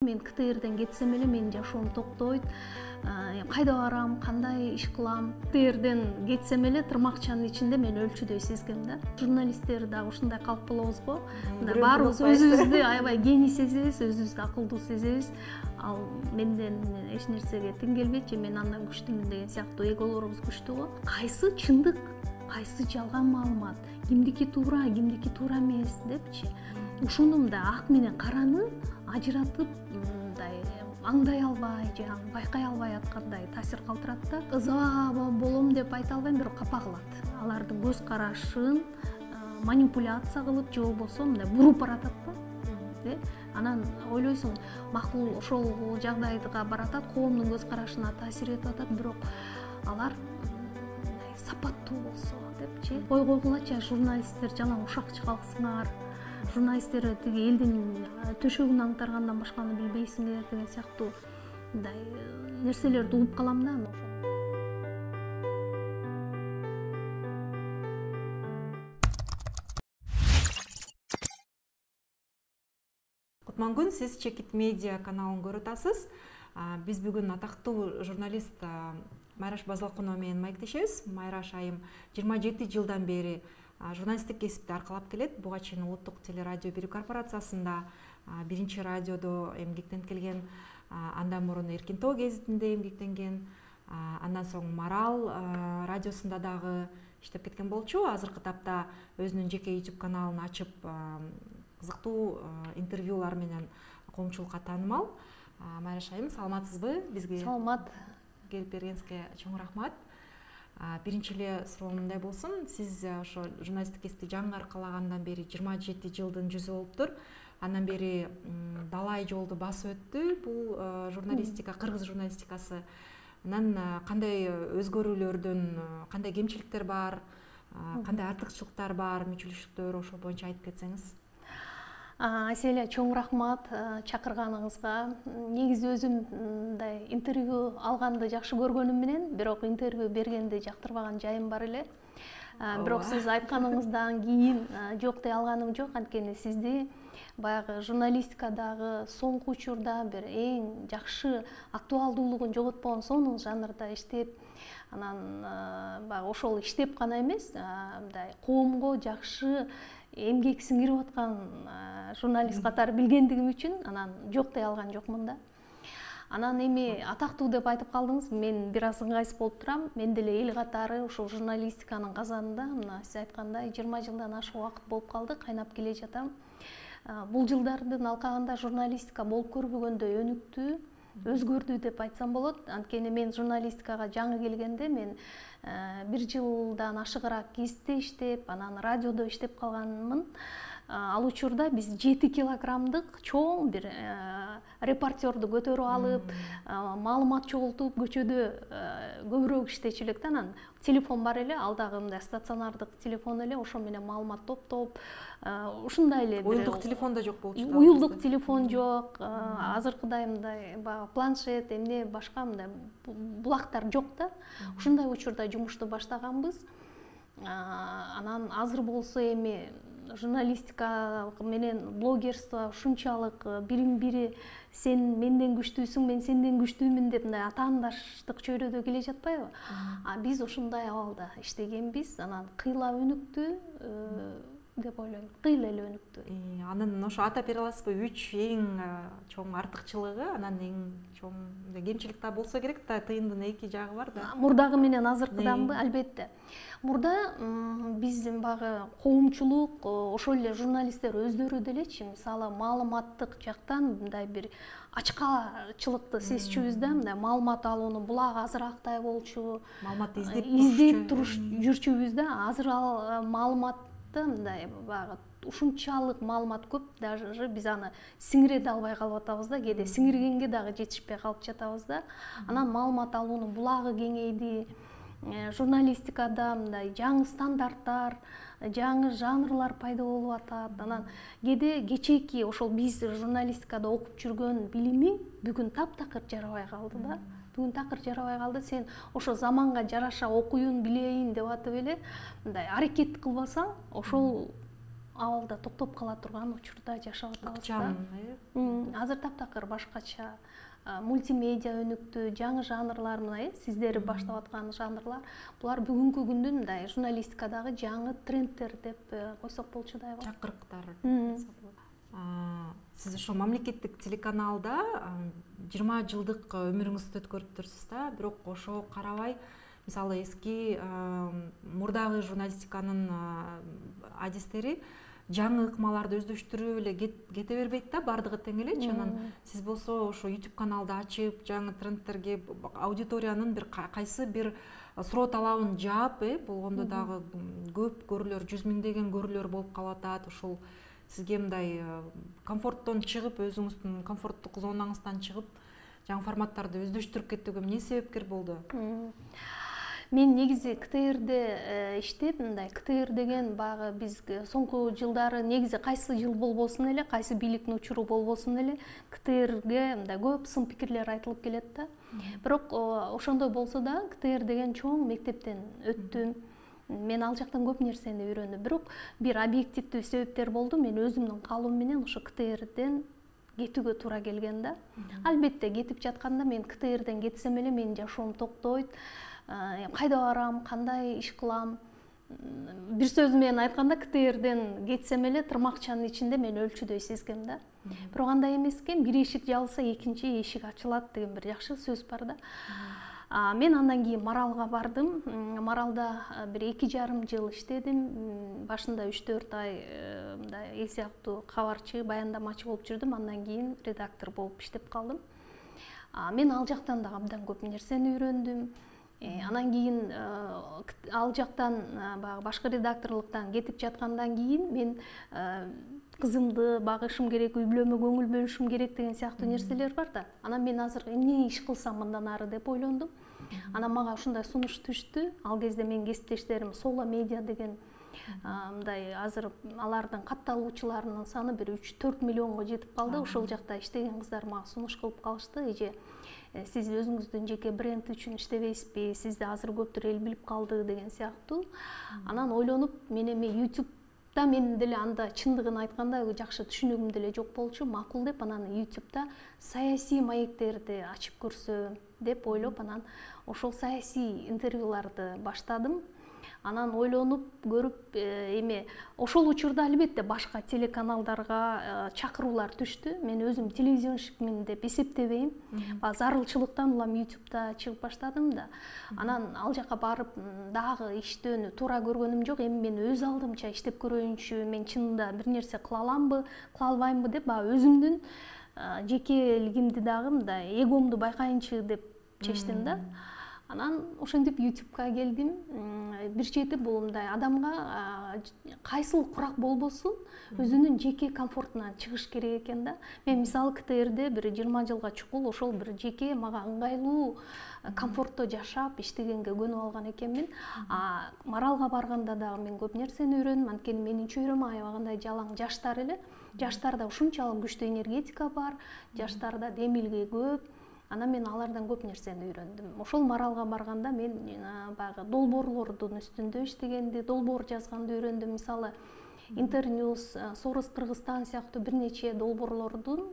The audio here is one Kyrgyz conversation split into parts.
мен КТРден кетсем эле менин жашоом токтойт. Кайда барам, кандай иш кылам? КТРден кетсем эле тырмакчанын ичинде мен өлчүдөй сезгем да. Журналисттер дагы ушундай калп болобуз го. Баарыбыз өзүбүздү аябай гений сезебиз, өзүбүздү акылдуу сезебиз. Ал менден эч нерсеге тең келбейт же мен андан күчтүүмүн деген сыяктуу эголорубуз күчтүү го. Кайсы чындык, кайсы жалган маалымат, кимдики туура эмес депчи. Ушуну мындай ак менен караны ажыратып мындай аңдай албай же байкай албай аткандай таасир калтырат да. Ыза болом деп айта албайм, бирок капа кылат. Алардын көз карашын манипуляция кылып же болбосо мындай буруп баратат да. Анан ойлойсуң, макул ошол жагдайга баратат, коомдун көз карашына таасир этип атат, бирок алар сапаттуу болсо депчи. Койгуйлачы журналисттер жалаң ушакчы калсыңар. Журналисттер тиги элдин төшөгүн аңтаргандан башканы билбейсиңер деген сыяктуу мындай нерселерди угуп калам да. Кутмангүл, сиз Чекит медиа каналын көрүп атасыз. Биз бүгүн атактуу журналист Майраш Базалкунова менен маектешебиз. Майраш айым 27 жылдан бери журналисттик кесипти аркалап келет. Буга чейин Улуттук телерадио бирүү корпорациясында биринчи радиодо эмгектенип келген, андан мурун Эркин Тоо гезитинде эмгектенген, андан соң Марал радиосунда дагы иштеп кеткен болчу. Азыркы тапта өзүнүн жеке YouTube каналын ачып, кызыктуу интервьюлар менен коомчулукка таанымал. Майраш айым, саламатсызбы? Бизге саламат келип бергениңизге чоң рахмат. Биринчи эле суроом мындай болсун, сиз ошо журналисттик кесипти жаңы аркалагандан бери 27 жылдын жүзү болуптур. Андан бери далай жолду басып өттү бул журналистика, кыргыз журналистикасы. Анан кандай өзгөрүүлөрдөн, кандай кемчиликтер бар, кандай артыкчылыктар бар, мүчүлүштөр, ошол боюнча айтып кетсеңиз. Аселя, чоң рахмат чакырганыңызга. Негизи өзүм мындай интервью алганды жакшы көргөнүм менен, бирок интервью бергенди жактырбаган жайым бар эле. Бирок сиз айтканыңыздан кийин жок дей алганым жок, анткени сизди баягы журналистикадагы соңку учурда бир эң жакшы актуалдуулугун жоготпогон сонун жанрда иштеп, анан баягы ошол иштеп гана эмес, мындай коомго жакшы эмгек сиңирип аткан журналист катары билгендигим үчүн анан жок дей алган жокмун да. Анан эми атактуу деп айтып калдыңыз, мен бир аз ыңгайсыз болуп турам. Мен деле эл катары ушул журналистиканын казанында, мына сиз айткандай 20 жылдан ашык убакыт болуп калды, кайнап келе жатам. Бул жылдардын алкагында журналистика болуп көрбөгөндөй өнүктү, өзгөрдү деп айтсам болот. Анткени мен журналистикага жаңы келгенде мен 1 жылдан ашыгыраак кесипте иштеп, анан радиодо иштеп калганмын. Ал учурда биз 7 килограммдык чоң бир репортерду көтөрүп алып, маалымат чогултуп, көчөдө көбүрөөк иштечү элек да. Анан телефон бар эле, ал дагы мындай стационардык телефон эле, ошо менен маалымат топтоп, ушундай эле бир уюлдук телефон да жок болчу. Уюлдук телефон жок, азыркыдай мындай планшет, эмне башка мындай булактар жок да. Ушундай учурда жумушту баштаганбыз. Анан азыр болсо эми журналистика менен блогерство ушунчалык бирин-бири сен менден күчтүүсүң, мен сенден күчтүүмүн деп мындай атаандаштык чөйрөдө келе жатпайбы? Биз ушундай абалда иштегенбиз, анан кыйла өнүктү деп ойлойм. Кыйла эле өнүктү. Анан ошо атап бере аласызбы 3 эң чоң артыкчылыгы, анан эң чоң кемчилик да болсо керек да, тыйындын эки жагы бар да. Мурдагы менен азыркыданбы? Албетте. Мурда биздин багы коомчулук, ошол эле журналисттер өздөрү делечи, мисалы маалыматтык жактан мындай бир ачкачылыкты сезчүбүз да, мындай маалымат алууну булак азырактай болчу, маалыматты издеп жүрчүбүз да. Азыр ал маалыматты мындай багы ушунчалык маалымат көп, даже биз аны сиңире албай калып атабыз да, кээде сиңиргенге дагы жетишпей калып жатабыз да. Анан маалымат алуунун булагы кеңейди. Журналистикада мындай жаңы стандарттар, жаңы жанрлар пайда болуп атат. Анан кээде кечээки ошол биз журналистикада окуп жүргөн билимиң бүгүн таптакыр жарабай калды да. Бүгүн такыр жарабай калды. Сен ошо заманга жараша окуюн, билейин деп атып эле мындай аракет кылбасаң, ошол абалда токтоп кала турган учурда жашап атабыз ыкчам, азыр таптакыр башкача мультимедиа өнүктү, жаңы жанрлар мына сиздер баштап аткан жанрлар булар бүгүнкү күндүн мындай журналистикадагы жаңы трендтер деп койсок болчудайбы. Чакырыктар. Сиз ошо мамлекеттик телеканалда 20 жылдык өмүрүңүздү өткөрүп турсуз да, бирок ошого карабай мисалы эски мурдагы журналистиканын адистери жаңы ыкмаларды өздөштүрүп эле кете бербейт да, бардыгы тең элечи. Анан сиз болсо ошо YouTube каналды ачып, жаңы трендтерге аудиториянын бир кайсы бир суроо талабын жаап, болгондо дагы көп көрүүлөр, 100 миңдеген көрүүлөр болуп калып атат. Ошол сизге мындай комфорттон чыгып, өзүңүздүн комфорттук зонаңыздан чыгып, жаңы форматтарды өздөштүрүп кетүүгө эмне себепкер болду? Мен негизи КТРде иштеп, мындай КТР деген багы биз соңку жылдары негизи кайсы жыл болбосун эле, кайсы бийликтин учуру болбосун эле КТРге мындай көп сын пикирлер айтылып келет да. Бирок ошондой болсо да КТР деген чоң мектептен өттүм. Мен ал жактан көп нерсени үйрөндүм. Бирок бир объективдүү себептер болду. Мен өзүмдүн каалоом менен ошо КТРден кетүүгө туура келген да. Албетте кетип жатканда мен КТРден кетсем эле менин жашоом токтойт. Кайда барам, кандай иш кылам? Бир сөз менен айтканда КТРден кетсем эле тырмакчанын ичинде мен өлчүдөй сезгем да. Бирок андай эмес экен, бир эшик жабылса экинчи эшик ачылат деген бир жакшы сөз бар да. Мен андан кийин Маралга бардым. Маралда бир 2,5 жыл иштедим. Башында 3-4 ай мындай эл сыяктуу кабарчы, баяндамачы болуп жүрдүм. Андан кийин редактор болуп иштеп калдым. Мен ал жактан да абдан көп нерсени үйрөндүм. Анан кийин ал жактан баягы башкы редакторлуктан кетип жаткандан кийин мен кызымды багышым керек, үй бүлөмө көңүл бөлүшүм керек деген сыяктуу нерселер бар да. Анан мен азыр эмне иш кылсам мындан ары деп ойлондум. Анан мага ушундай сунуш түштү. Ал кезде менин кесиптештерим Соло медиа деген мындай азыр алардын катталуучуларынын саны бир 3-4 миллионго жетип калды. Ошол жакта иштеген кыздар мага сунуш кылып калышты. Эже сиз өзүңүздүн жеке бренд үчүн иштебейсизби? Сизди азыр көптөр эл билип калды деген сыяктуу. Анан ойлонуп, мен эми YouTube'да мен деле анда чындыгын айтканда жакшы түшүнүгүм деле жок болчу. Макул деп анан YouTube'да саясий маектерди ачып көрсөм деп ойлоп, анан ошол саясий интервьюларды баштадым. Анан ойлонуп көрүп эми ошол учурда албетте башка телеканалдарга чакыруулар түштү. Мен өзүм телевизионщикмин деп эсептебейм. Зарылчылыктан улам YouTube'да чыгып баштадым да. Анан ал жака барып дагы иштөөнү туура көргөнүм жок. Эми мен өз алдымча иштеп көрөйүнчү, мен чынында бир нерсе кыла аламбы, кыла албаймбы деп өзүмдүн жекелигимди дагы мындай эгомду байкайынчы деп чечтим да. Анан ошентип YouTube'га келдим. Бир чети бул мындай адамга кайсыл курак болбосун өзүнүн жеке комфортунан чыгыш керек экен да. Мен мисалы КТРде бир 20 жылга чукул ошол бир жеке мага ыңгайлуу комфортто жашап иштегенге көнүп алган экенмин. Маралга барганда дагы мен көп нерсени үйрөндүм. Анткени менин чөйрөм аябагандай жалаң жаштар эле. Жаштарда ушунчалык күчтүү энергетика бар, жаштарда демилге көп. Анан мен алардан көп нерсени үйрөндүм. Ошол Маралга барганда мен баягы долбоорлордун үстүндө иштегенди, долбоор жазганды үйрөндүм. Мисалы Интерньюз, Сорос Кыргызстан сыяктуу бир нече долбоорлордун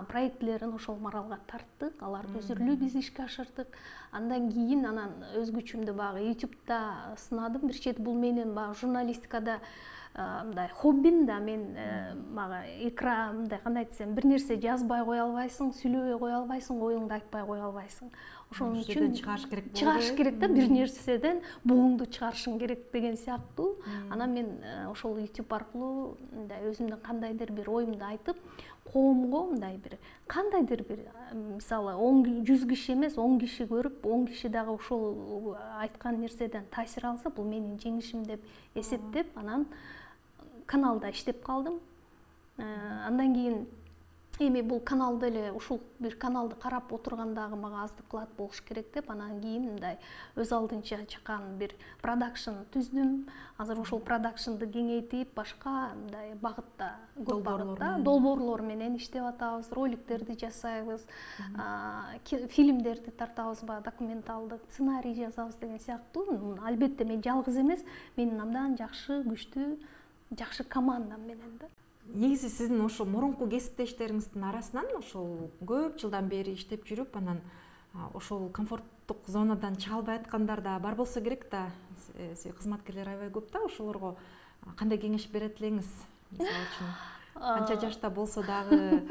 проектлерин ошол Маралга тарттык. Аларды үзүрлүү биз ишке ашырдык. Андан кийин анан өз күчүмдү баягы YouTube'да сынадым. Бир чет бул менин баягы журналистикада мындай хоббим да. Мен мага мындай кандай айтсам, бир нерсе жазбай кое албайсың, сүйлөбөй кое албайсың, оюңду айтпай кое албайсың. Ошон үчүн чыгарыш керек да, бир нерседен бугуңду чыгарышың керек деген сыяктуу. Анан мен ошол YouTube аркылуу мындай өзүмдүн кандайдыр бир оюмду айтып, коомго мындай бир кандайдыр бир мисалы 100 киши эмес 10 киши көрүп, 10 киши дагы ошол айткан нерседен таасир алса, бул менин жеңишим деп эсептеп, анан каналда иштеп калдым. Андан кийин эми бул каналды эле ушул бир каналды карап отургандагы мага аздык кылат болуш керек деп, анан кийин мындай өз алдынча чакан бир продакшн түздүм. Азыр ошол продакшнды кеңейтип, башка мындай багытта көп багытта долбоорлор менен иштеп атабыз, роликтерди жасайбыз, фильмдерди тартабыз, документалдык сценарий жазабыз деген сыяктуу. Албетте мен жалгыз эмес, менин абдан жакшы, күчтүү жакшы команда менен да. Негизи сиздин ошо мурунку кесиптештериңиздин арасынан ошол көп жылдан бери иштеп жүрүп, анан ошол комфорттук зонадан чыга албай аткандар да бар болсо керек да. Кызматкерлер аябай көп да, ошолорго кандай кеңеш берет элеңиз? Мисалы үчүн канча жашта болсо дагы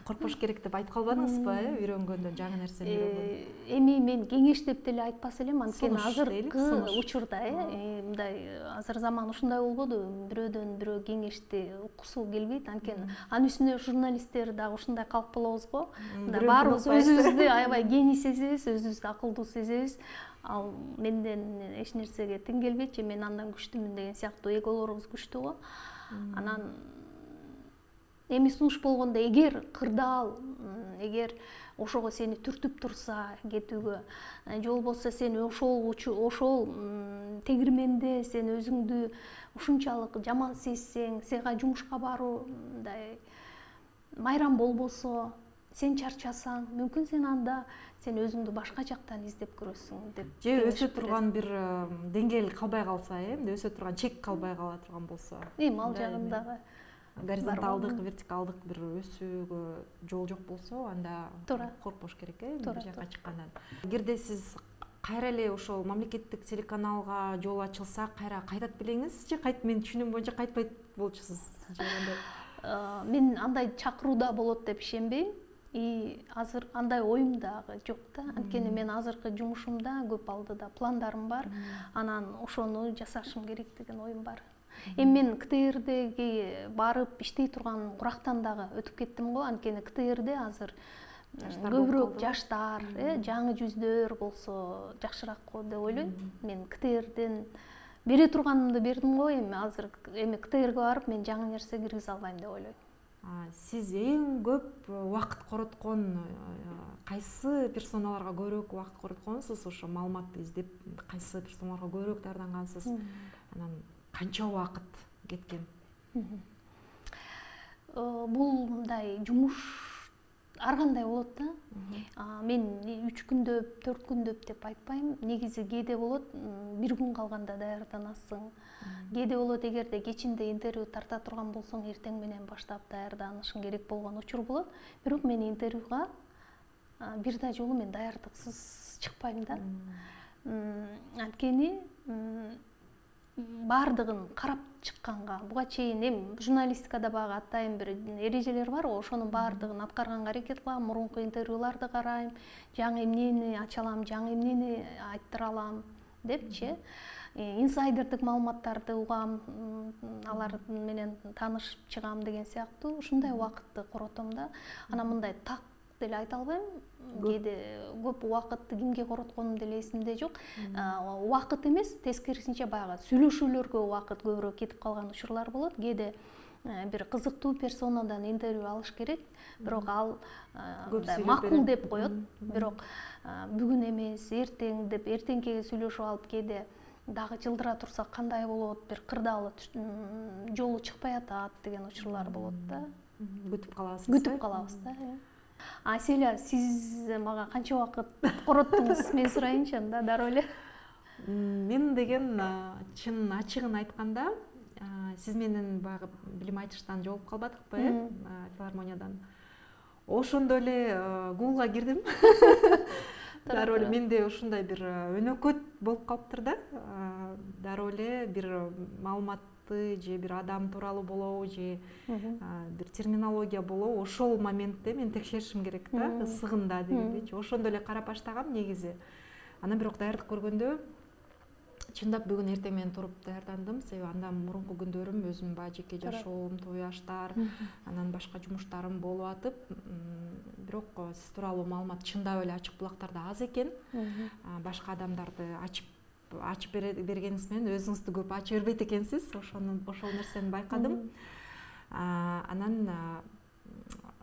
коркпош керек деп айтып калбадыңызбы, үйрөнгөндө жаңы нерсени үйрөнгөндө? Эми мен кеңеш деп деле айтпас элем, анткени азыркы учурда мындай азыр заман ушундай болбоду, бирөөдөн бирөө кеңешти уккусу келбейт, анткени анын үстүнө журналисттер дагы ушундай калп болобуз го. Баарыбыз өзүбүздү аябай гений сезебиз, өзүбүздү акылдуу сезебиз. Ал менден эч нерсеге тең келбейт же мен андан күчтүүмүн деген сыяктуу эголорубуз күчтүү го. Анан эми сунуш болгондо эгер кырдаал, эгер ошого сени түртүп турса кетүүгө, же болбосо сен ошол тегирменде сен өзүңдү ушунчалык жаман сезсең, сага жумушка баруу мындай майрам болбосо, сен чарчасаң, мүмкүн сен анда сен өзүңдү башка жактан издеп көрөсүң деп. Же өсө турган бир деңгээл калбай калса, өсө турган чек калбай кала турган болсо. Ал жагындагы горизонталдык, вертикалдык бир өсүүгө жол жок болсо, анда коркпош керек, бир жакка чыккандан. Эгерде сиз кайра эле ошол мамлекеттик телеканалга жол ачылса, кайра кайтат белеңиз же мен түшүнүм боюнча кайтпайт болчусуз? Мен андай чакырууда болот деп ишенбейм. Азыр андай оюм дагы жок да. Анткени мен азыркы жумушумда көп алдыда пландарым бар. Анан ошону жасашым керек деген оюм бар. Эми мен КТРдеги барып иштей турган курактан дагы өтүп кеттим го. Анткени КТРде азыр көбүрөөк жаштар, жаңы жүздөр болсо жакшыраак го деп ойлойм. Мен КТРден бере турганымды бердим го, эми КТРге барып мен жаңы нерсе киргизе албайм деп ойлойм. Сиз эң көп убакыт короткон кайсы персоналарга көбүрөөк убакыт коротконсуз? Ошо маалыматты издеп кайсы персоналарга көбүрөөк даярдангансыз? Анан канча убакыт кеткен? Бул мындай жумуш ар кандай болот да. Мен 3 күндөп, 4 күндөп деп айтпайм. Негизи кээде болот 1 күн калганда даярданасың. Кээде болот эгерде кечинде интервью тарта турган болсоң, эртең менен баштап даярданышың керек болгон учур болот. Бирок мен интервьюга бир да жолу мен даярдыксыз чыкпайм да. Анткени бардыгын карап чыкканга, буга чейин эми журналистикада багы атайын бир эрежелер бар го, ошонун бардыгын аткарганга аракет кылам, мурунку интервьюларды карайм, жаңы эмнени ача алам, жаңы эмнени айттыра алам депчи. Инсайдердик маалыматтарды угам, алар менен таанышып чыгам деген сыяктуу ушундай убакытты коротом да. Анан мындай так деле айта албайм. Кээде көп убакытты кимге коротконум деле эсимде жок. Убакыт эмес, тескерисинче баягы сүйлөшүүлөргө убакыт көбүрөөк кетип калган учурлар болот. Кээде бир кызыктуу персонадан интервью алыш керек, бирок ал макул деп коет. Бирок бүгүн эмес, эртең деп эртеңкиге сүйлөшүп алып кээде дагы жылдыра турсак кандай болот, бир кырдаалы жолу чыкпай атат деген учурлар болот да. Күтүп калабыз. Күтүп калабыз да. Аселя, сиз мага канча убакыт короттуңуз? Мен сурайынчы анда дароо эле. Мен деген чын ачыгын айтканда, сиз менен баягы билим айтыштан жолугуп калбадыкпы, филармониядан. Ошондо эле Googleга кирдим. Дароо эле менде ушундай бир өнөкөт болуп калыптыр да. Дароо эле бир маалыматты же бир адам тууралуу болобу же бир терминология болобу, ошол моментте мен текшеришим керек да, ысыгында дегендейчи. Ошондо эле карап баштагам негизи. Анан бирок даярдык көргөндө чындап бүгүн эртең менен туруп даярдандым, себеби андан мурунку күндөрүм өзүм баягы жеке жашоом, той аштар, анан башка жумуштарым болуп атып, бирок сиз тууралуу маалымат чындап эле ачык булактарда аз экен. Башка адамдарды ачып бергениңиз менен өзүңүздү көп ачып бербейт экенсиз. Ошол нерсени байкадым. Анан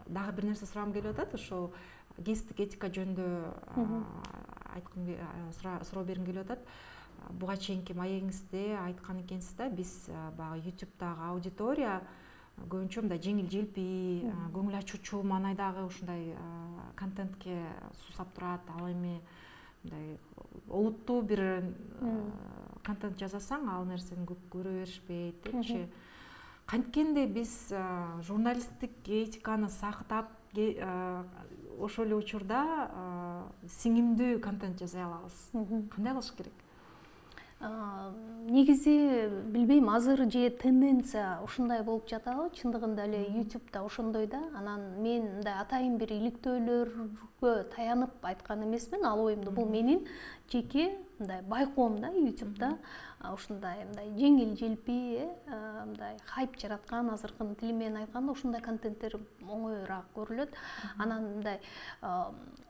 дагы бир нерсе сурагым келип атат. Ошо кесиптик этика жөнүндө суроо бергим келип атат. Буга чейинки маегиңизде айткан экенсиз да, биз баягы YouTube'дагы аудитория көбүнчө мындай жеңил желпий, көңүл ачуучу маанайдагы ушундай контентке суусап турат. Ал эми мындай олуттуу бир контент жасасаң, ал нерсени көп көрө беришпейт депчи. канткенде биз журналисттик этиканы сактап ошол эле учурда сиңимдүү контент жасай алабыз? Кандай кылыш керек? Негизи билбейм, азыр же тенденция ушундай болуп жатабы, чындыгында эле YouTube'да ошондой да. Анан мен мындай атайын бир иликтөөлөргө таянып айткан эмесмин, ал оюмду. Бул менин жеке мындай байкоом да, YouTube'да ушундай мындай жеңил желпи, мындай хайп жараткан, азыркы тили менен айтканда ушундай контенттер оңоюраак көрүлөт. Анан мындай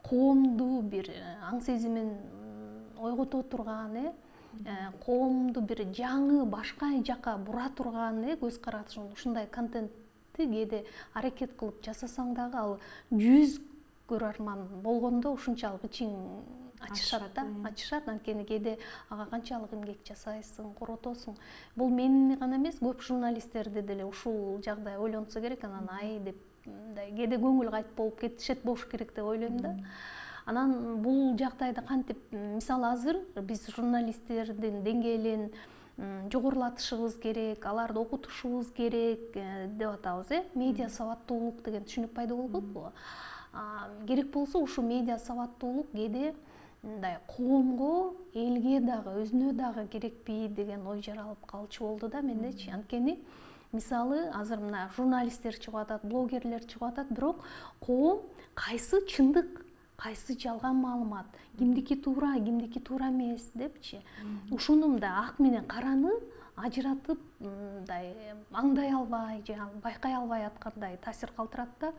коомду бир аң сезимин ойгото турган, коомду бир жаңы башка жака бура турган көз карашын ушундай контентти кээде аракет кылып жасасаң дагы ал 100 көрөрман болгондо ушунчалык ичиң ачышат да, ачышат. Анткени кээде ага канчалык эмгек жасайсың, коротосуң. Бул менин гана эмес, көп журналисттерди деле ушул жагдай ойлонсо керек. Анан ай деп мындай кээде көңүл кайт болуп кетишет болуш керек деп ойлойм да. Анан бул жагдайда кантип, мисалы азыр биз журналисттердин деңгээлин жогорулатышыбыз керек, аларды окутушубуз керек деп атабыз, медиа сабаттуулук деген түшүнүк пайда болду. Керек болсо ушу медиа сабаттуулук кээде мындай коомго, элге дагы, өзүнө дагы керекпи деген ой жаралып калчу болду да мендечи. Анткени мисалы азыр мына журналисттер чыгып атат, блогерлер чыгып атат, бирок коом кайсы чындык, кайсы жалган маалымат, кимдики туура эмес депчи. Ушуну мындай ак менен караны ажыратып мындай аңдай албай же байкай албай аткандай таасир калтырат да.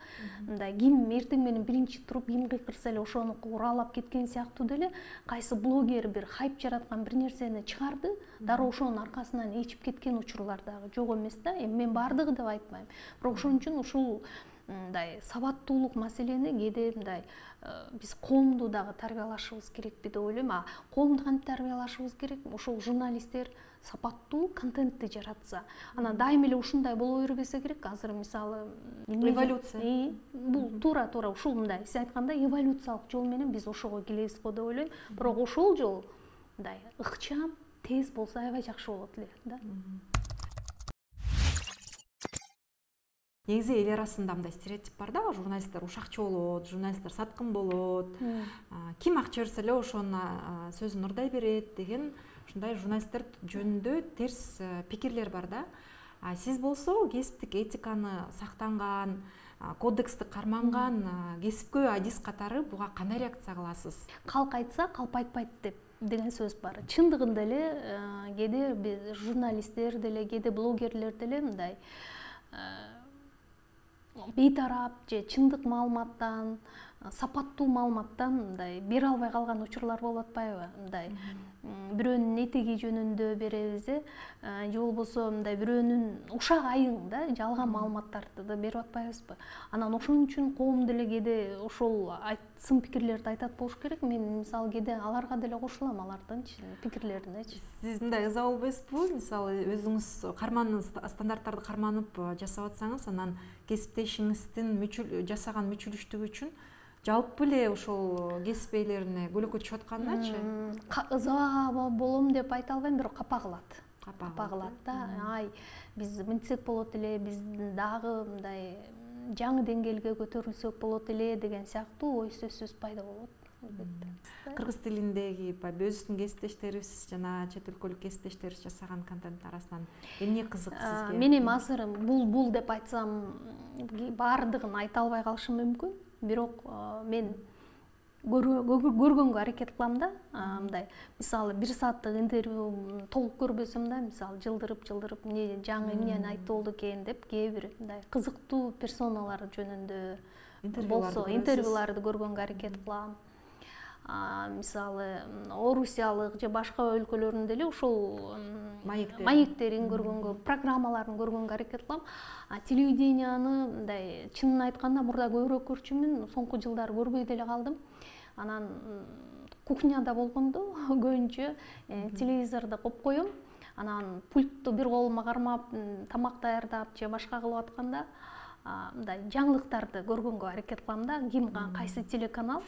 Мындай ким эртең менен биринчи туруп ким кыйкырса эле ошону уралап кеткен сыяктуу деле кайсы блогер бир хайп жараткан бир нерсени чыгарды, дароо ошонун аркасынан ичип кеткен учурлар дагы жок эмес да. Эми мен бардыгы деп айтпайм. Бирок ошон үчүн ушул мындай сабаттуулук маселени кээде мындай биз коомду дагы тарбиялашыбыз керекпи деп ойлойм. Коомду кантип тарбиялашыбыз керек? Ошол журналисттер сапаттуу контентти жаратса, анан дайым эле ушундай боло бербесе керек. Азыр мисалы эволюция. Бул туура ушул мындай сиз айткандай эволюциялык жол менен биз ошого келебиз го деп ойлойм. Бирок ошол жол мындай ыкчам, тез болсо аябай жакшы болот эле да. Негизи эл арасында мындай стереотип бар да, журналисттер ушакчы болот, журналисттер саткын болот, ким акча берсе эле ошонун сөзүн ырдай берет деген ушундай журналисттер жөнүндө терс пикирлер бар да. Сиз болсо кесиптик этиканы сактанган, кодексти карманган кесипкөй адис катары буга кандай реакция кыласыз? Калк айтса, калп айтпайт деген сөз бар. Чындыгында эле кээде биз журналисттер деле, кээде блогерлер деле мындай бейтарап же чындык маалыматтан, сапаттуу маалыматтан мындай бере албай калган учурлар болуп атпайбы? Мындай бирөөнүн этеги жөнүндө беребиз, же болбосо мындай бирөөнүн ушак айың да жалган маалыматтарды да берип атпайбызбы? Анан ошон үчүн коом деле кээде ошол сын пикирлерди айтат болуш керек. Мен мисалы кээде аларга деле кошулам, алардын пикирлеринечи. Сиз мындай ыза болбойсузбу? Мисалы өзүңүз стандарттарды карманып жасап атсаңыз, анан кесиптешиңиздин жасаган мүчүлүштүгү үчүн жалпы эле ошол кесип ээлерине көлөкө түшүп аткандачы? Ыза болом деп айта албайм, бирок капа кылат да. Ай, биз мынтсек болот эле, биз дагы мындай жаңы деңгээлге көтөрүлсөк болот эле деген сыяктуу ой сөзсүз пайда болот. Кыргыз тилиндеги өзүбүздүн кесиптештерибиз жана чет өлкөлүк кесиптештерибиз жасаган контент арасынан эмне кызык сизге? Мен эми азыр бул деп айтсам баардыгын айта албай калышым мүмкүн. Бирок мен көргөнгө аракет кылам да. Мындай мисалы 1 сааттык интервью толук көрбөсөм да, мисалы жылдырып эмне жаңы эмнени айтты болду экен деп кээ бир мындай кызыктуу персоналар жөнүндө болсо интервьюларды көргөнгө аракет кылам. Мисалы Орусиялык же башка өлкөлөрдүн деле ушул маектерин көргөнгө, программаларын көргөнгө аракет кылам. Телевиденияны мындай чынын айтканда мурда көбүрөөк көрчүмүн, соңку жылдары көрбөй деле калдым. Анан кухняда болгондо көбүнчө телевизорду коюп коем. Анан пультту бир колума кармап тамак даярдап же башка кылып атканда мындай жаңылыктарды көргөнгө аракет кылам да, ким кайсы телеканал,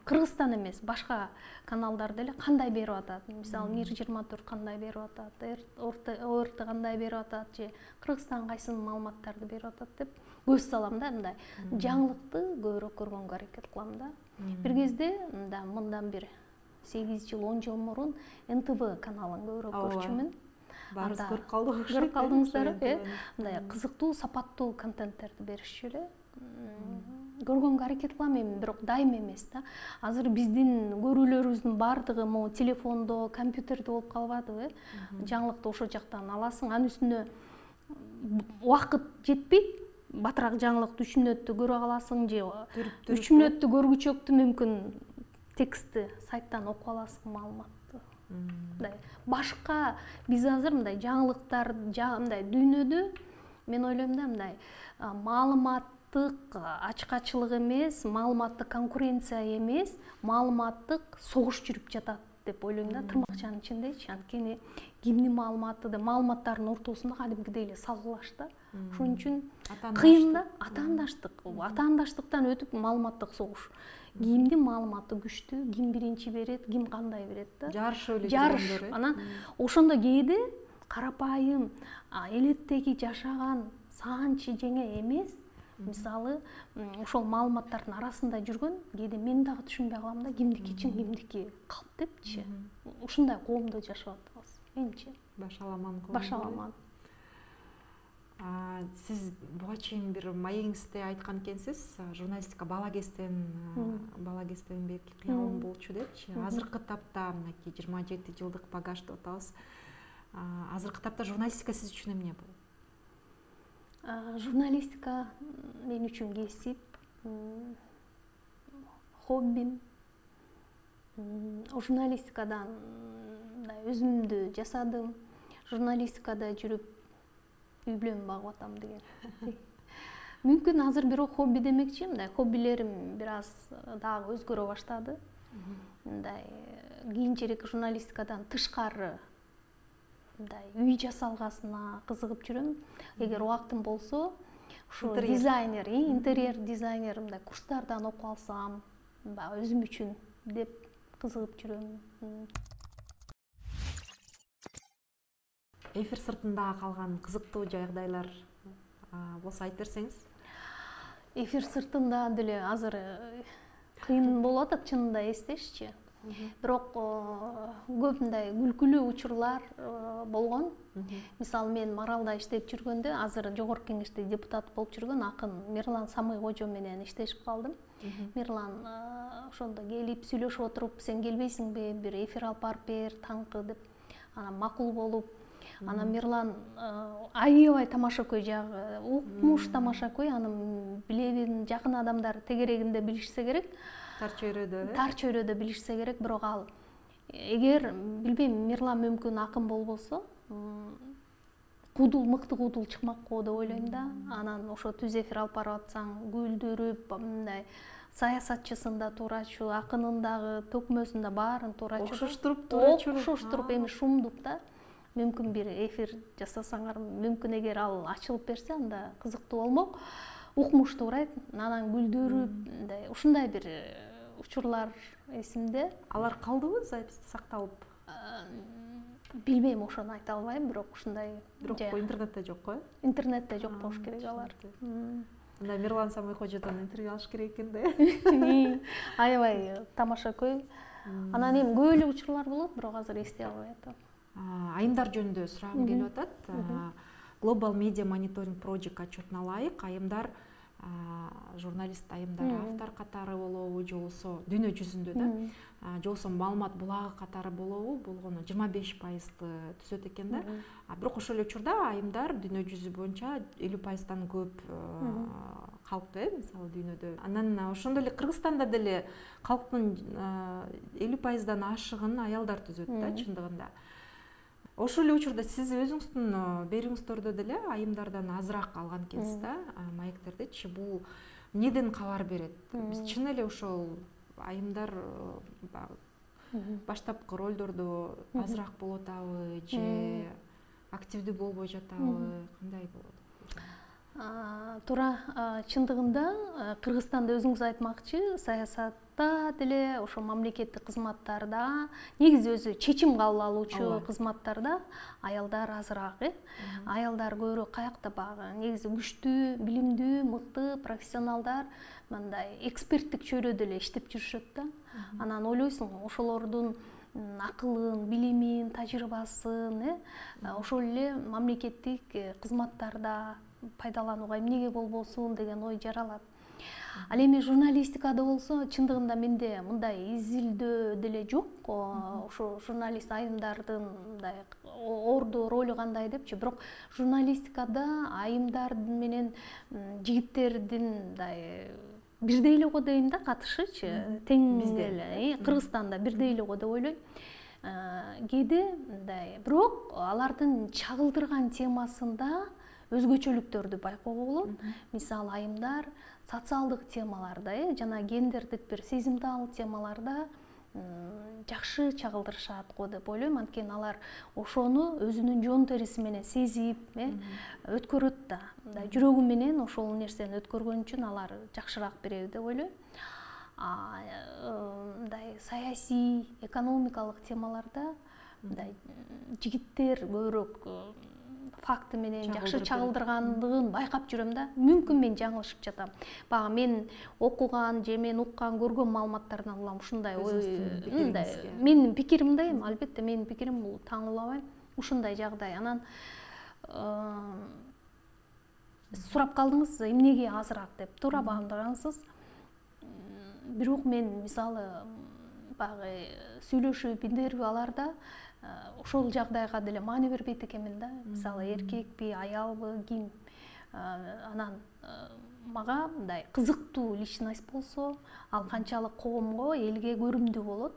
Кыргызстан эмес, башка каналдар деле кандай берип атат. Мисалы Мир 24 кандай берип атат, ОРТ кандай берип атат, же Кыргызстан кайсы маалыматтарды берип атат деп көз салам да, мындай жаңылыкты көбүрөөк көргөнгө аракет кылам да. Бир кезде мындан бир 8 жыл, 10 жыл мурун НТВ каналын көбүрөөк көрчүмүн. Барыз көрүп калдык. Көрүп калдыңыздарбы? Мындай кызыктуу, сапаттуу контенттерди беришчү эле. Көргөнгө аракет кылам эми, бирок дайым эмес да. Азыр биздин көрүүлөрүбүздүн баардыгы могу телефондо, компьютерде болуп калбадыбы? Жаңылыкты ошол жактан аласың, анын үстүнө убакыт жетпейт. Батыраак жаңылыкты 3 мүнөттө көрө аласың же 3 мүнөттө көргүчөктү мүмкүн текстти сайттан окуп аласың маалыматты. Мындай башка биз азыр мындай жаңылыктар мындай дүйнөдө мен ойлойм да, мындай маалыматтык ачкачылык эмес, маалыматтык конкуренция эмес, маалыматтык согуш жүрүп жатат деп ойлойм да, тырмакчанын ичиндечи. Анткени кимдин маалыматы да маалыматтардын ортосунда кадимкидей эле салгылаш да. Ошон үчүн кыйын да, атаандаштыктан өтүп маалыматтык согуш. Кимдин маалыматы күчтүү, ким биринчи берет, ким кандай берет да. Жарышып эле жүргөндөр. Анан ошондо кээде карапайым элеттеги жашаган саанчы жеңе эмес, мисалы ошол маалыматтардын арасында жүргөн, кээде мен дагы түшүнбөй калам да, кимдики чын, кимдики калп депчи. Ушундай коомдо жашап атабыз. Менчи башаламан коом. Башаламан. Сиз буга чейин бир маегиңизде айткан экенсиз, журналистика бала кезден берки кыялым болчу депчи. Азыркы тапта мынакей 27 жылдык багаж деп атабыз. Азыркы тапта журналистика сиз үчүн эмне бул? Журналистика мен үчүн кесип, хоббим. Журналистикадан өзүмдү жасадым. Журналистикада жүрүп үй бүлөм багып атам деген. Мүмкүн азыр бирок хобби демекчи, мындай хоббилерим бир аз дагы өзгөрө баштады. Мындай кийинчерээк журналистикадан тышкары мындай үй жасалгасына кызыгып жүрөм. Эгер убактым болсо, ушу дизайнер, интерьер дизайнер мындай курстардан окуп алсам, өзүм үчүн деп кызыгып жүрөм. Эфир сыртында калган кызыктуу жагдайлар болсо айтып берсеңиз. Эфир сыртында деле азыр кыйын болуп атат чынында эстешчи. Бирок көп мындай күлкүлүү учурлар болгон. Мисалы мен Маралда иштеп жүргөндө, азыр Жогорку Кеңеште депутат болуп жүргөн акын Мирлан Самый кожо менен иштешип калдым. Мирлан ошондо келип сүйлөшүп отуруп, сен келбейсиңби, бир эфир алып барып бер, таңкы деп. Анан макул болуп, анан Мирлан аябай тамашакөй жагы, укмуш тамашакөй, анын билебин жакын адамдар тегерегинде билишсе керек. Тар чөйрөдө билишсе керек, бирок ал эгер билбейм, Мирлан мүмкүн акын болбосо, кудул, мыкты кудул чыкмак го деп ойлойм да. Анан ошо түз эфир алып барып атсаң, күлдүрүп, мындай саясатчысын да туурачу, акынын дагы, төкмөсүн да баарын туурачу. Окшоштуруп эми шумдук да. Мүмкүн бир эфир жасасаңар, мүмкүн эгер ал ачылып берсе, анда кызыктуу болмок. Укмуш туурайт, анан күлдүрүп, ушундай бир учурлар эсимде. Алар калдыбы, записьте сакталып? Билбейм, ошону айта албайм, бирок ушундай. Бирок интернетте жок го? Интернетте жок болуш керек алар. Анда Мирлан Самый кожодон интервью алыш керек экен да. Аябай тамашакөй. Анан эми көп эле учурлар болот, бирок азыр эстей албай атам. Айымдар жөнүндө сурагым келип атат. Global Media Monitoring Project отчетуна ылайык, айымдар журналист айымдар автор катары болобу, же болбосо дүйнө жүзүндө да, же болбосо маалымат булагы катары болобу, болгону 25%-ды түзөт экен да. Бирок ошол эле учурда айымдар дүйнө жүзү боюнча 50%-дан көп калкту, мисалы дүйнөдө. Анан ошондой эле Кыргызстанда деле калктын 50%-дан ашыгын аялдар түзөт да, чындыгында. Ошол эле учурда сиз өзүңүздүн берүүңүздөрдө деле айымдардан азыраак алган экенсиз да, маектердичи. Бул эмнеден кабар берет? Биз чын эле ошол айымдар баштапкы ролдордо азыраак болуп атабы, же активдүү болбой жатабы, кандай болот? Туура, чындыгында Кыргызстанда өзүңүз айтмакчы, саясатта деле, ошо мамлекеттик кызматтарда, негизи өзү чечим кабыл алуучу кызматтарда аялдар азыраак. Аялдар көбүрөөк каякта багы, негизи күчтүү, билимдүү, мыкты профессионалдар мындай эксперттик чөйрөдө эле иштеп жүрүшөт да. Анан ойлойсуң, ошолордун акылын, билимин, тажрыйбасын, ошол эле мамлекеттик кызматтарда пайдаланууга эмнеге болбосун деген ой жаралат. Ал эми журналистикада болсо, чындыгында менде мындай изилдөө деле жок. Ошо журналист айымдардын мындай орду ролу кандай депчи, бирок журналистикада айымдар менен жигиттердин мындай бирдей эле го дейм да, катышычы, тең эле. Кыргызстанда бирдей эле го деп ойлойм. Кээде мындай, бирок алардын чагылдырган темасында өзгөчөлүктөрдү байкоого болот. Мисалы, айымдар социалдык темаларда, жана гендердик бир сезимтал темаларда жакшы чагылдырышат го деп ойлойм. Анткени алар ошону өзүнүн жон териси менен сезип, өткөрөт да. Жүрөгү менен ошол нерсени өткөргөн үчүн алар жакшыраак береби деп ойлойм. Мындай саясий, экономикалык темаларда жигиттер көбүрөөк факты менен жакшы чагылдыргандыгын байкап жүрөм да. Мүмкүн мен жаңылышып жатам. Бага мен окуган же мен уккан, көргөн маалыматтардан улам ушундай ой, менин пикирим да, албетте менин пикирим, бул таңылабайм. Ушундай жагдай. Анан сурап калдыңыз, эмнеге азыраак деп. Туура багындыргансыз. Бирок мен мисалы багы сүйлөшүп интервьюларда ошол жагдайга деле маани бербейт экенмин да. Мисалы, эркекпи, аялбы, ким. Анан мага мындай кызыктуу личность болсо, ал канчалык коомго, элге көрүмдүү болот.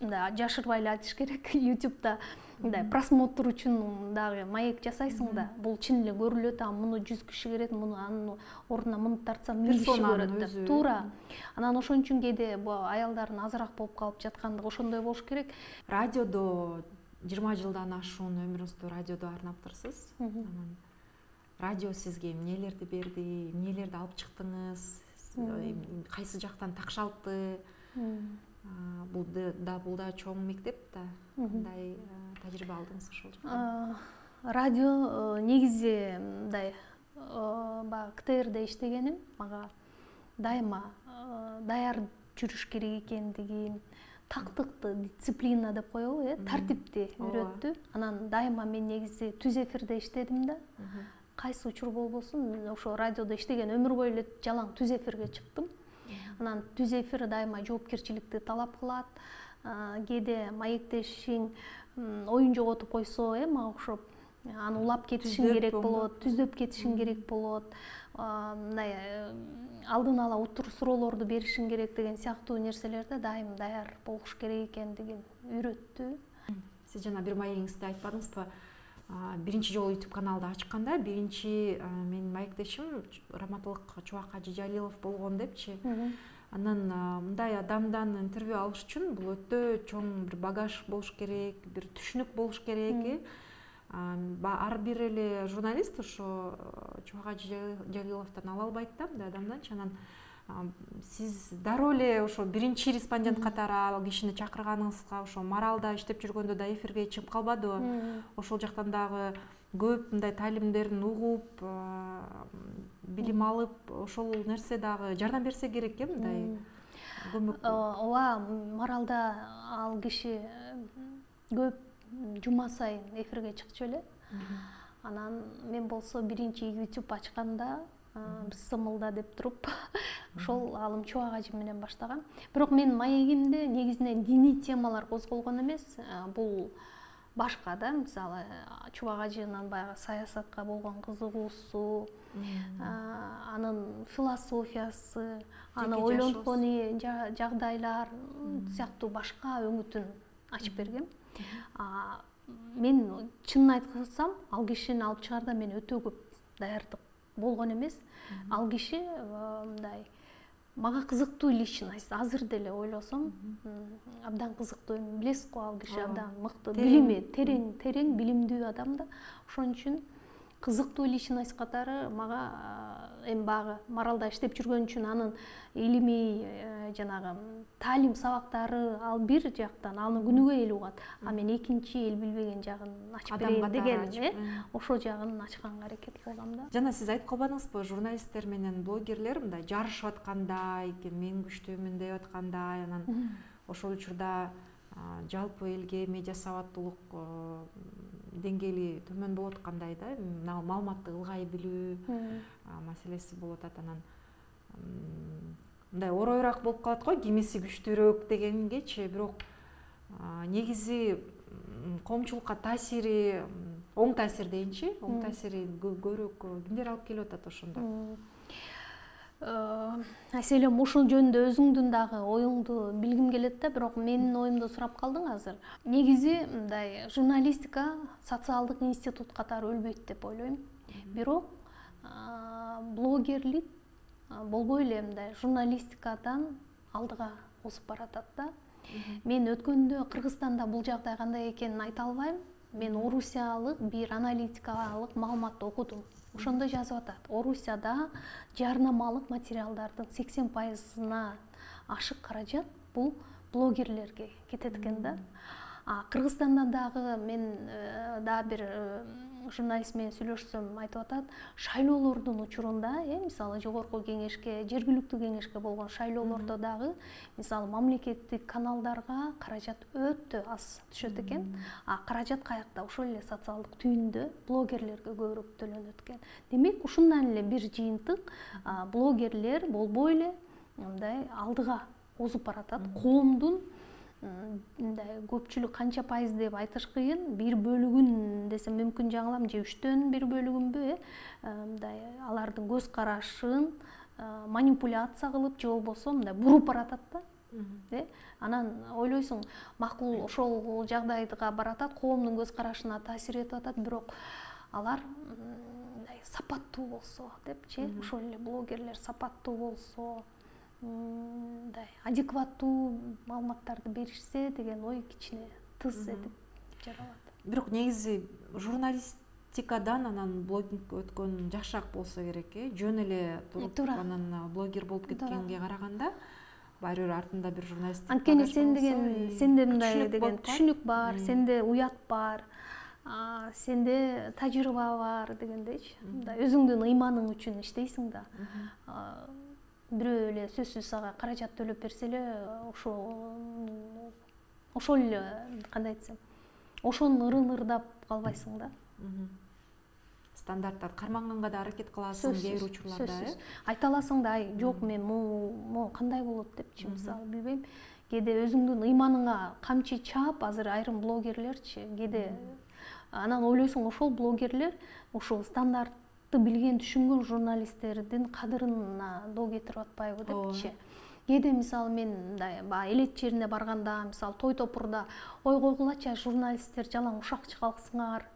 Жашырбай эле айтыш керек, YouTube'да мындай просмотр үчүн дагы маек жасайсың да. Бул чын эле көрүлөт, муну 100 киши көрөт, муну анын ордуна муну тартсам 1000 киши көрөт деп. Туура. Анан ошон үчүн кээде бул аялдардын азыраак болуп калып жаткандыгы ошондой болуш керек. Радиодо 20 жылдан ашуун өмүрүңүздү радиодо арнаптырсыз. Анан радио сизге эмнелерди берди, эмнелерди алып чыктыңыз, кайсы жактан такшалты? Бул да чоң мектеп да. Кандай тажрыйба алдыңыз ошол жактан? Радио негизи мындай баягы КТРде иштегеним мага дайыма даяр жүрүш керек экендигин, тактыкты, дисциплина деп коелу, тартипти үйрөттү. Анан дайыма мен негизи түз эфирде иштедим да. Кайсы учур болбосун, ошо радиодо иштеген өмүр бою эле жалаң түз эфирге чыктым. Анан түз эфир дайыма жоопкерчиликти талап кылат. Кээде маектешиң оюн жоготуп койсо, мага окшоп, аны улап кетишиң керек болот, түздөп кетишиң керек болот. Мындай алдын ала утур суроолорду беришиң керек деген сыяктуу нерселерде дайым даяр болуш керек экендигин үйрөттү. Сиз жана бир маегиңизде айтпадыңызбы? Биринчи жолу YouTube каналды ачканда биринчи менин маектешим Раматылык Чубак Ажы Жалилов болгон депчи. Анан мындай адамдан интервью алыш үчүн бул өтө чоң бир багаж болуш керек, бир түшүнүк болуш керек. Ар бир эле журналист ошо Чубак Ажы Жалиловдон ала албайт да, мындай адамданчы. Анан сиз дароо эле ошо биринчи респондент катары ал кишини чакырганыңызга ошо Маралда иштеп жүргөндө да эфирге чыгып калбадыбы? Ошол жактан дагы көп мындай таалимдерин угуп, билим алып, ошол нерсе дагы жардам берсе керек мындай көмөк. Ооба, Маралда ал киши көп жума сайын эфирге чыкчу эле. Анан мен болсо биринчи YouTube ачканда Сымылда деп туруп, ошол алым Чубак Ажы менен баштагам. Бирок мен маегимде негизинен диний темалар козголгон эмес, бул башка да, мисалы Чубак Ажынын баягы саясатка болгон кызыгуусу, анын философиясы, аны ойлонткон жагдайлар сыяктуу башка өңүтүн ачып бергем. Мен чынын айткансам, ал кишини алып чыгарда мен өтө көп даярдык болгон эмес. Ал киши мындай мага кызыктуу личность. Азыр деле ойлосом, абдан кызыктуу. Билесиз го, ал киши абдан мыкты, билими терең билимдүү адам да. Ошон үчүн кызыктуу эл ишин айткан катары мага эми баягы Маралда иштеп жүргөн үчүн анын илимий жанагы таалим сабактары ал бир жактан аны күнүгө эл угат, а мен экинчи эл билбеген жагын ачып берейин деген ошол жагын ачканга аракет кылгам да. Жана сиз айтып калбадыңызбы, журналисттер менен блогерлер мындай жарышып аткандай, мен күчтүүмүн деп аткандай, анан ошол учурда жалпы элге медиа сабаттуулук деңгээли төмөн болуп аткандай да, маалыматты ылгай билүү маселеси болуп атат. Анан мындай оройраак болуп калат го, кимиси күчтүүрөөк дегенгечи, бирок негизи коомчулукка таасири, оң таасир дейинчи, оң таасири көбүрөөк кимдер алып келип атат ошондо? Айселем, ушул жөнүндө өзүңдүн дагы оюңду билгим келет да, бирок менин оюмду сурап калдың азыр. Негизи мындай журналистика социалдык институт катары өлбөйт деп ойлойм. Бирок блогерлик болбой эле мындай журналистикадан алдыга озуп баратат да. Мен өткөндө Кыргызстанда бул жагдай кандай экенин айта албайм. Мен орусиялык бир аналитикалык маалыматты окудум. Ошондо жазып атат, Орусияда жарнамалык материалдардын 80%-на ашык каражат бул блогерлерге кетет экен да. Кыргызстанда дагы мен дагы бир журналист менен сүйлөшсөм айтып атат, шайлоолордун учурунда, мисалы жогорку кеңешке, жергиликтүү кеңешке болгон шайлоолордо дагы, мисалы мамлекеттик каналдарга каражат өтө аз түшөт экен. Каражат каякта? Ошол эле социалдык түйүндө блогерлерге көбүрөөк төлөнөт экен. Демек, ушундан эле бир жыйынтык блогерлер болбой эле мындай алдыга озуп баратат. Коомдун мындай көпчүлүк канча пайыз деп айтыш кыйын, бир бөлүгүн десем мүмкүн жаңылам, же 3төн 1 бөлүгүнбү, мындай алардын көз карашын манипуляция кылып, же болбосо мындай буруп баратат да. Анан ойлойсуң, макул ошол жагдайга баратат, коомдун көз карашына таасир этип атат, бирок алар сапаттуу болсо депчи, ошол эле блогерлер сапаттуу болсо, адекваттуу маалыматтарды беришсе деген ой кичине тыз этип жаралат. Бирок негизи журналистикадан анан блогинг өткөн жакшыраак болсо керек, жөн эле туруп анан блогер болуп кеткенге караганда, баары бир артында бир журналисттик. Анткени сенде мындай деген түшүнүк бар, сенде уят бар, сенде тажрыйба бар дегендейчи. Өзүңдүн ыйманың үчүн иштейсиң да. Бирөө эле сөзсүз ага каражат төлөп берсе эле ошол эле кандай айтсам, ошонун ырын ырдап калбайсың да. Стандарттарды карманганга да аракет кыласың кээ бир учурларда. Айта аласың да, жок мен могу кандай болот депчи, мисалы билбейм. Кээде өзүңдүн ыйманыңа камчы чаап, азыр айрым блогерлерчи, кээде анан ойлойсуң, ошол блогерлер ушул стандарт билген, түшүнгөн журналисттердин кадырына доо кетирип атпайбы депчи. Кээде мисалы мен мындай элет жерине барганда, мисалы той топурда, ой койгулачы, журналисттер жалаң ушакчы калксыңар,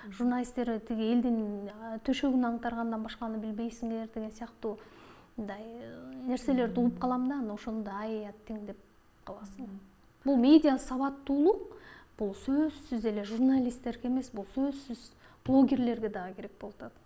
журналисттер тиги элдин төшөгүн аңтаргандан башканы билбейсиңер деген сыяктуу мындай нерселерди угуп калам да, ошондо ай аттиң деп каласың. Бул медиа сабаттуулук, бул сөзсүз эле журналисттерге эмес, бул сөзсүз блогерлерге дагы керек болуп атат.